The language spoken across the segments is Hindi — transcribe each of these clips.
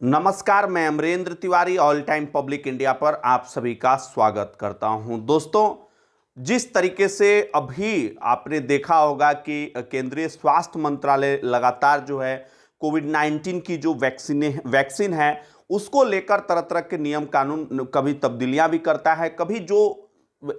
नमस्कार, मैं Amarendra Tiwari all time public India पर आप सभी का स्वागत करता हूं। दोस्तों, जिस तरीके से अभी आपने देखा होगा कि केंद्रीय स्वास्थ्य मंत्रालय लगातार जो है कोविड-19 की जो वैक्सीन है उसको लेकर तरह तरह के नियम कानून कभी तब्दीलियां भी करता है, कभी जो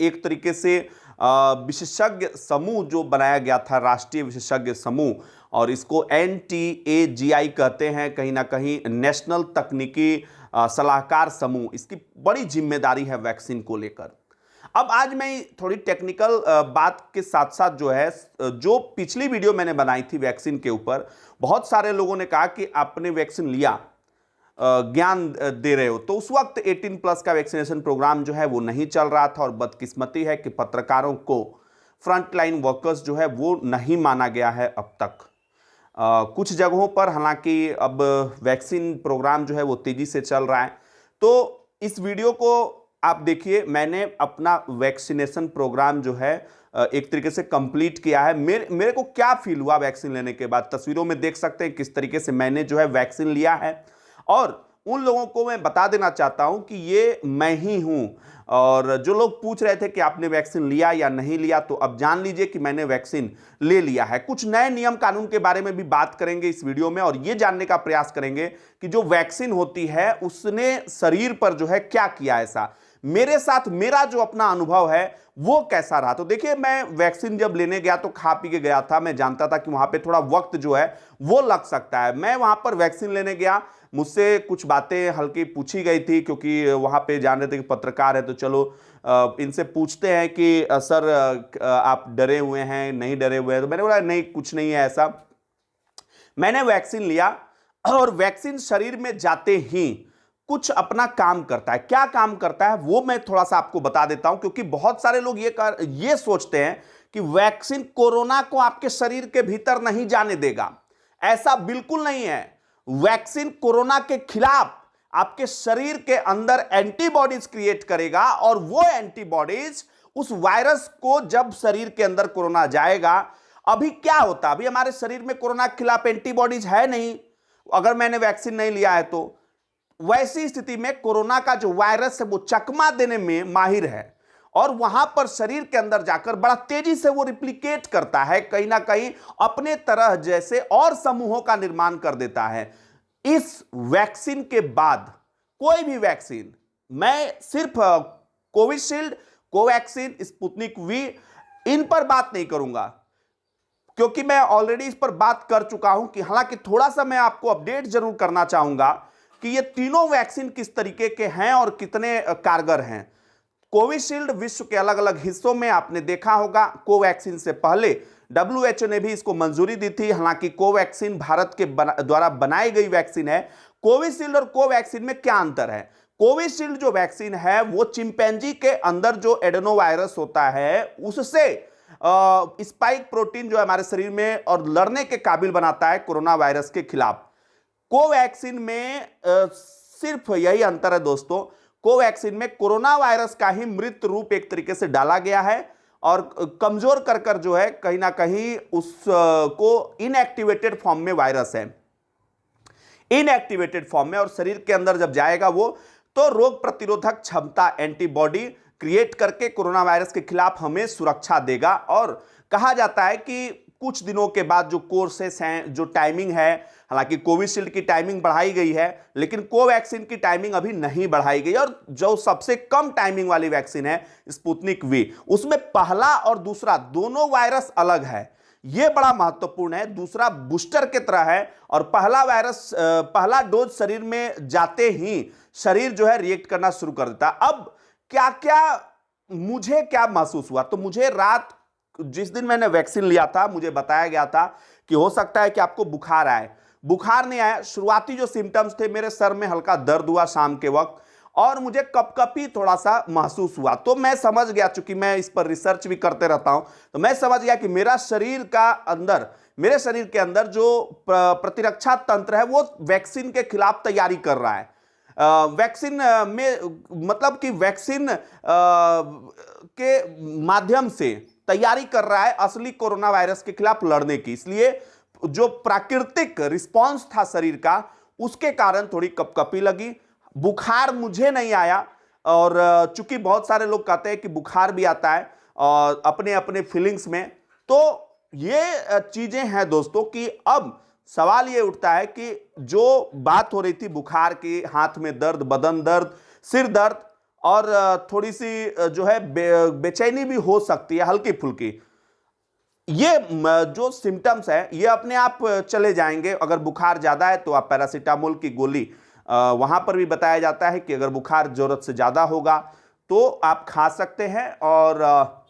एक तरीके से विशेषज्ञ समूह जो बनाया गया था, राष्ट्रीय विशेषज्ञ समूह, और इसको NTAGI कहते हैं, कहीं ना कहीं नेशनल तकनीकी सलाहकार समूह, इसकी बड़ी जिम्मेदारी है वैक्सीन को लेकर। अब आज मैं थोड़ी टेक्निकल बात के साथ साथ जो है, जो पिछली वीडियो मैंने बनाई थी वैक्सीन के ऊपर, बहुत सारे लोगों ने कहा कि आपने वैक्सीन लिया, ज्ञान दे रहे हो, तो उस वक्त 18+ का वैक्सीनेशन प्रोग्राम जो है वो नहीं चल रहा था। और बदकिस्मती है कि पत्रकारों को, फ्रंटलाइन वर्कर्स जो है वो नहीं माना गया है अब तक। कुछ जगहों पर हालांकि अब वैक्सीन प्रोग्राम जो है वो तेजी से चल रहा है। तो इस वीडियो को आप देखिए, मैंने अपना वैक्सीनेशन प्रोग्राम जो है एक तरीके से कंप्लीट किया है। मेरे को क्या फील हुआ वैक्सीन लेने के बाद, तस्वीरों में देख सकते हैं किस तरीके से मैंने जो है वैक्सीन लिया है। और उन लोगों को मैं बता देना चाहता हूं कि ये मैं ही हूं। और जो लोग पूछ रहे थे कि आपने वैक्सीन लिया या नहीं लिया, तो अब जान लीजिए कि मैंने वैक्सीन ले लिया है। कुछ नए नियम कानून के बारे में भी बात करेंगे इस वीडियो में, और ये जानने का प्रयास करेंगे कि जो वैक्सीन होती है उसने शरीर पर जो है क्या किया, ऐसा मेरे साथ मेरा जो अपना अनुभव है वो कैसा रहा। तो देखिए, मैं वैक्सीन जब लेने गया तो खा पी के गया था। मैं जानता था कि वहां पे थोड़ा वक्त जो है वो लग सकता है। मैं वहां पर वैक्सीन लेने गया, मुझसे कुछ बातें हल्की पूछी गई थी, क्योंकि वहां पे जान रहे थे कि पत्रकार है, तो चलो इनसे पूछते हैं कि सर आप डरे हुए हैं, नहीं डरे हुए हैं? तो मैंने बोला नहीं, कुछ नहीं है ऐसा। मैंने वैक्सीन लिया, और वैक्सीन शरीर में जाते ही कुछ अपना काम करता है। क्या काम करता है वो मैं थोड़ा सा आपको बता देता हूं, क्योंकि बहुत सारे लोग ये सोचते हैं कि वैक्सीन कोरोना को आपके शरीर के भीतर नहीं जाने देगा। ऐसा बिल्कुल नहीं है। वैक्सीन कोरोना के खिलाफ आपके शरीर के अंदर एंटीबॉडीज क्रिएट करेगा, और वो एंटीबॉडीज उस वायरस को, जब शरीर के अंदर कोरोना जाएगा, अभी क्या होता है, अभी हमारे शरीर में कोरोना के खिलाफ एंटीबॉडीज है नहीं, अगर मैंने वैक्सीन नहीं लिया है तो। वैसी स्थिति में कोरोना का जो वायरस है वो चकमा देने में माहिर है, और वहां पर शरीर के अंदर जाकर बड़ा तेजी से वो रिप्लिकेट करता है, कहीं ना कहीं अपने तरह जैसे और समूहों का निर्माण कर देता है। इस वैक्सीन के बाद कोई भी वैक्सीन, मैं सिर्फ कोविशील्ड, कोवैक्सीन, स्पुतनिक वी, इन पर बात नहीं करूंगा, क्योंकि मैं ऑलरेडी इस पर बात कर चुका हूं। कि हालांकि थोड़ा सा मैं आपको अपडेट जरूर करना चाहूंगा कि ये तीनों वैक्सीन किस तरीके के हैं और कितने कारगर हैं। कोविशील्ड विश्व के अलग अलग हिस्सों में आपने देखा होगा, कोवैक्सीन से पहले WHO ने भी इसको मंजूरी दी थी। हालांकि कोवैक्सीन भारत के द्वारा बनाई गई वैक्सीन है। कोविशील्ड और कोवैक्सीन में क्या अंतर है? कोविशील्ड जो वैक्सीन है वो चिंपैंजी के अंदर जो एडेनो वायरस होता है उससे स्पाइक प्रोटीन जो है हमारे शरीर में और लड़ने के काबिल बनाता है कोरोना वायरस के खिलाफ। कोवैक्सीन में सिर्फ यही अंतर है दोस्तों, कोवैक्सीन में कोरोना वायरस का ही मृत रूप एक तरीके से डाला गया है, और कमजोर कर कर जो है कहीं ना कहीं उसको इनएक्टिवेटेड फॉर्म में वायरस है, इनएक्टिवेटेड फॉर्म में, और शरीर के अंदर जब जाएगा वो, तो रोग प्रतिरोधक क्षमता, एंटीबॉडी क्रिएट करके कोरोना वायरस के खिलाफ हमें सुरक्षा देगा। और कहा जाता है कि कुछ दिनों के बाद जो कोर्सेस हैं, जो टाइमिंग है, हालांकि कोविशील्ड की टाइमिंग बढ़ाई गई है, लेकिन कोवैक्सीन की टाइमिंग अभी नहीं बढ़ाई गई। और जो सबसे कम टाइमिंग वाली वैक्सीन है स्पुतनिक वी, उसमें पहला और दूसरा दोनों वायरस अलग है। यह बड़ा महत्वपूर्ण है। दूसरा बूस्टर की तरह है, और पहला वायरस, पहला डोज शरीर में जाते ही शरीर जो है रिएक्ट करना शुरू कर देता है। अब क्या क्या मुझे क्या महसूस हुआ, तो मुझे रात, जिस दिन मैंने वैक्सीन लिया था, मुझे बताया गया था कि हो सकता है कि आपको बुखार आए। बुखार नहीं आया। शुरुआती जो सिम्टम्स थे, मेरे सर में हल्का दर्द हुआ शाम के वक्त, और मुझे कपकपी थोड़ा सा महसूस हुआ। तो मैं समझ गया, चूंकि मैं इस पर रिसर्च भी करते रहता हूं, तो मैं समझ गया कि मेरे शरीर के अंदर जो प्रतिरक्षा तंत्र है वो वैक्सीन के खिलाफ तैयारी कर रहा है। वैक्सीन में मतलब कि वैक्सीन के माध्यम से तैयारी कर रहा है असली कोरोना वायरस के खिलाफ लड़ने की। इसलिए जो प्राकृतिक रिस्पांस था शरीर का, उसके कारण थोड़ी कपकपी लगी। बुखार मुझे नहीं आया, और चूंकि बहुत सारे लोग कहते हैं कि बुखार भी आता है और अपने अपने फीलिंग्स में, तो ये चीजें हैं दोस्तों कि अब सवाल ये उठता है कि जो बात हो रही थी बुखार की, हाथ में दर्द, बदन दर्द, सिर दर्द और थोड़ी सी जो है बेचैनी भी हो सकती है हल्की फुल्की, ये जो सिम्टम्स है ये अपने आप चले जाएंगे। अगर बुखार ज्यादा है तो आप पैरासीटामोल की गोली, वहां पर भी बताया जाता है कि अगर बुखार जरूरत से ज्यादा होगा तो आप खा सकते हैं, और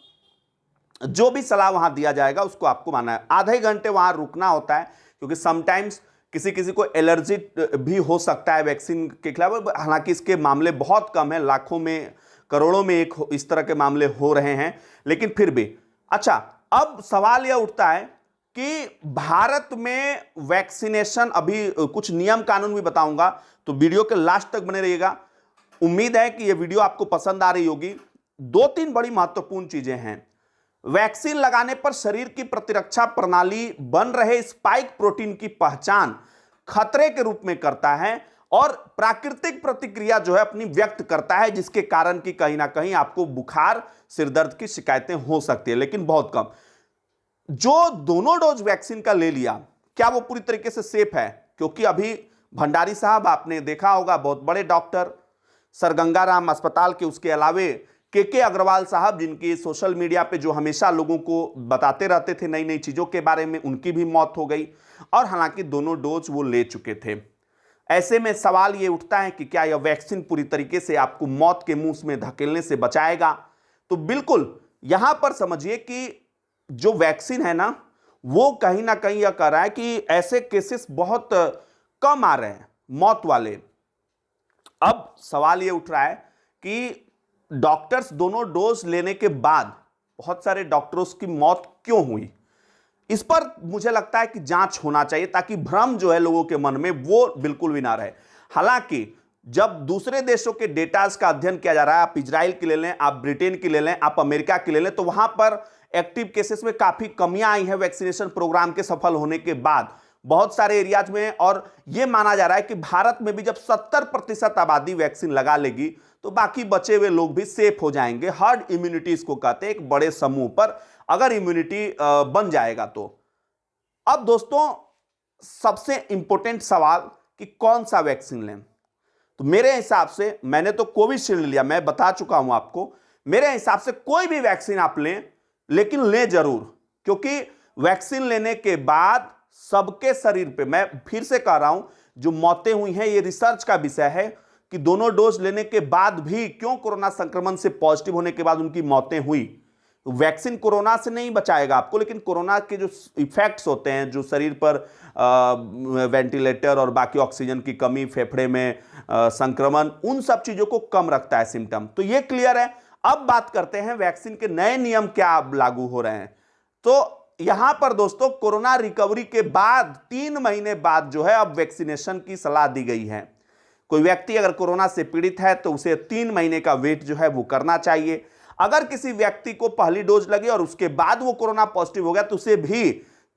जो भी सलाह वहां दिया जाएगा उसको आपको मानना है। आधे घंटे वहां रुकना होता है, क्योंकि समटाइम्स किसी किसी को एलर्जी भी हो सकता है वैक्सीन के खिलाफ। हालांकि इसके मामले बहुत कम है, लाखों में करोड़ों में एक इस तरह के मामले हो रहे हैं, लेकिन फिर भी। अच्छा, अब सवाल यह उठता है कि भारत में वैक्सीनेशन, अभी कुछ नियम कानून भी बताऊंगा, तो वीडियो के लास्ट तक बने रहिएगा। उम्मीद है कि यह वीडियो आपको पसंद आ रही होगी। 2-3 बड़ी महत्वपूर्ण चीजें हैं। वैक्सीन लगाने पर शरीर की प्रतिरक्षा प्रणाली बन रहे स्पाइक प्रोटीन की पहचान खतरे के रूप में करता है, और प्राकृतिक प्रतिक्रिया जो है अपनी व्यक्त करता है, जिसके कारण कि कहीं ना कहीं आपको बुखार, सिरदर्द की शिकायतें हो सकती है, लेकिन बहुत कम। जो दोनों डोज वैक्सीन का ले लिया, क्या वो पूरी तरीके से सेफ है? क्योंकि अभी भंडारी साहब, आपने देखा होगा, बहुत बड़े डॉक्टर, सर गंगाराम अस्पताल के, उसके अलावे के अग्रवाल साहब, जिनकी सोशल मीडिया पे जो हमेशा लोगों को बताते रहते थे नई नई चीजों के बारे में, उनकी भी मौत हो गई, और हालांकि दोनों डोज वो ले चुके थे। ऐसे में सवाल ये उठता है कि क्या यह वैक्सीन पूरी तरीके से आपको मौत के मुंह में धकेलने से बचाएगा? तो बिल्कुल, यहां पर समझिए कि जो वैक्सीन है ना, वो कहीं ना कहीं यह कर रहा है कि ऐसे केसेस बहुत कम आ रहे हैं मौत वाले। अब सवाल यह उठ रहा है कि डॉक्टर्स दोनों डोज लेने के बाद बहुत सारे डॉक्टर्स की मौत क्यों हुई, इस पर मुझे लगता है कि जांच होना चाहिए, ताकि भ्रम जो है लोगों के मन में वो बिल्कुल भी ना रहे। हालांकि जब दूसरे देशों के डेटास का अध्ययन किया जा रहा है, आप इजराइल की ले लें, आप ब्रिटेन की ले लें, आप अमेरिका की ले लें, तो वहां पर एक्टिव केसेस में काफी कमियां आई हैं वैक्सीनेशन प्रोग्राम के सफल होने के बाद बहुत सारे एरियाज में। और यह माना जा रहा है कि भारत में भी जब 70% आबादी वैक्सीन लगा लेगी तो बाकी बचे हुए लोग भी सेफ हो जाएंगे। हर्ड इम्यूनिटी इसको कहते हैं, एक बड़े समूह पर अगर इम्यूनिटी बन जाएगा तो। अब दोस्तों, सबसे इंपॉर्टेंट सवाल कि कौन सा वैक्सीन लें, तो मेरे हिसाब से, मैंने तो कोविशील्ड लिया, मैं बता चुका हूं आपको। मेरे हिसाब से कोई भी वैक्सीन आप लें, लेकिन लें जरूर, क्योंकि वैक्सीन लेने के बाद सबके शरीर पे, मैं फिर से कह रहा हूं, जो मौतें हुई हैं, ये रिसर्च का विषय है कि दोनों डोज लेने के बाद भी क्यों कोरोना संक्रमण से पॉजिटिव होने के बाद उनकी मौतें हुई। वैक्सीन कोरोना से नहीं बचाएगा आपको, लेकिन कोरोना के जो इफेक्ट्स होते हैं, जो शरीर पर वेंटिलेटर और बाकी ऑक्सीजन की कमी, फेफड़े में संक्रमण, उन सब चीजों को कम रखता है सिम्टम। तो ये क्लियर है। अब बात करते हैं वैक्सीन के नए नियम क्या लागू हो रहे हैं। तो यहां पर दोस्तों, कोरोना रिकवरी के बाद 3 महीने बाद जो है अब वैक्सीनेशन की सलाह दी गई है। कोई व्यक्ति अगर कोरोना से पीड़ित है तो उसे 3 महीने का वेट जो है वो करना चाहिए। अगर किसी व्यक्ति को पहली डोज लगी और उसके बाद वो कोरोना पॉजिटिव हो गया तो उसे भी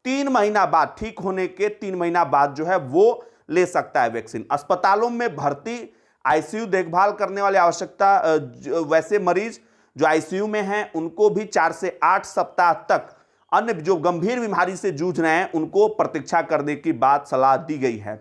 3 महीना बाद, ठीक होने के 3 महीना बाद जो है वो ले सकता है वैक्सीन। अस्पतालों में भर्ती, आईसीयू देखभाल करने वाले आवश्यकता, वैसे मरीज जो आईसीयू में हैं उनको भी 4 से 8 सप्ताह तक, अन्य जो गंभीर बीमारी से जूझ रहे हैं उनको प्रतीक्षा करने की बात सलाह दी गई है।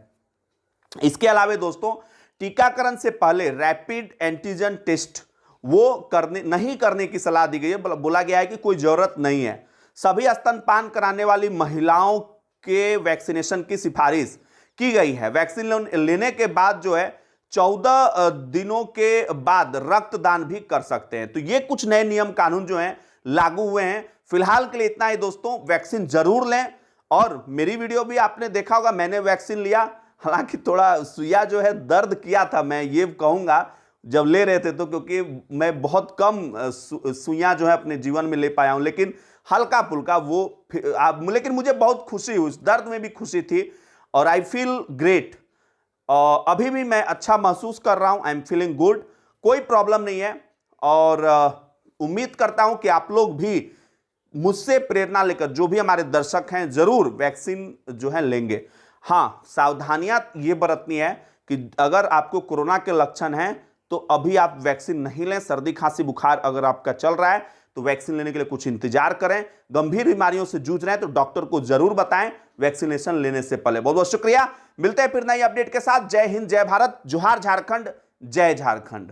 इसके अलावा दोस्तों, टीकाकरण से पहले रैपिड एंटीजन टेस्ट वो नहीं करने की सलाह दी गई है। बोला गया है कि कोई जरूरत नहीं है। सभी स्तनपान कराने वाली महिलाओं के वैक्सीनेशन की सिफारिश की गई है। वैक्सीन लेने के बाद जो है 14 दिनों के बाद रक्तदान भी कर सकते हैं। तो ये कुछ नए नियम कानून जो हैं लागू हुए हैं। फिलहाल के लिए इतना ही दोस्तों, वैक्सीन जरूर लें। और मेरी वीडियो भी आपने देखा होगा, मैंने वैक्सीन लिया, हालांकि थोड़ा सुइया जो है दर्द किया था, मैं ये कहूंगा जब ले रहे थे तो, क्योंकि मैं बहुत कम सुइयां जो है अपने जीवन में ले पाया हूं, लेकिन हल्का फुल्का वो, लेकिन मुझे बहुत खुशी हुई, दर्द में भी खुशी थी, और आई फील ग्रेट। अभी भी मैं अच्छा महसूस कर रहा हूं, आई एम फीलिंग गुड, कोई प्रॉब्लम नहीं है। और उम्मीद करता हूं कि आप लोग भी मुझसे प्रेरणा लेकर, जो भी हमारे दर्शक हैं, जरूर वैक्सीन जो है लेंगे। हाँ, सावधानियां ये बरतनी है कि अगर आपको कोरोना के लक्षण हैं तो अभी आप वैक्सीन नहीं लें। सर्दी खांसी बुखार अगर आपका चल रहा है तो वैक्सीन लेने के लिए कुछ इंतजार करें। गंभीर बीमारियों से जूझ रहे हैं तो डॉक्टर को जरूर बताएं वैक्सीनेशन लेने से पहले। बहुत बहुत शुक्रिया। मिलते हैं फिर नई अपडेट के साथ। जय हिंद, जय भारत, जोहार झारखंड, जय झारखंड।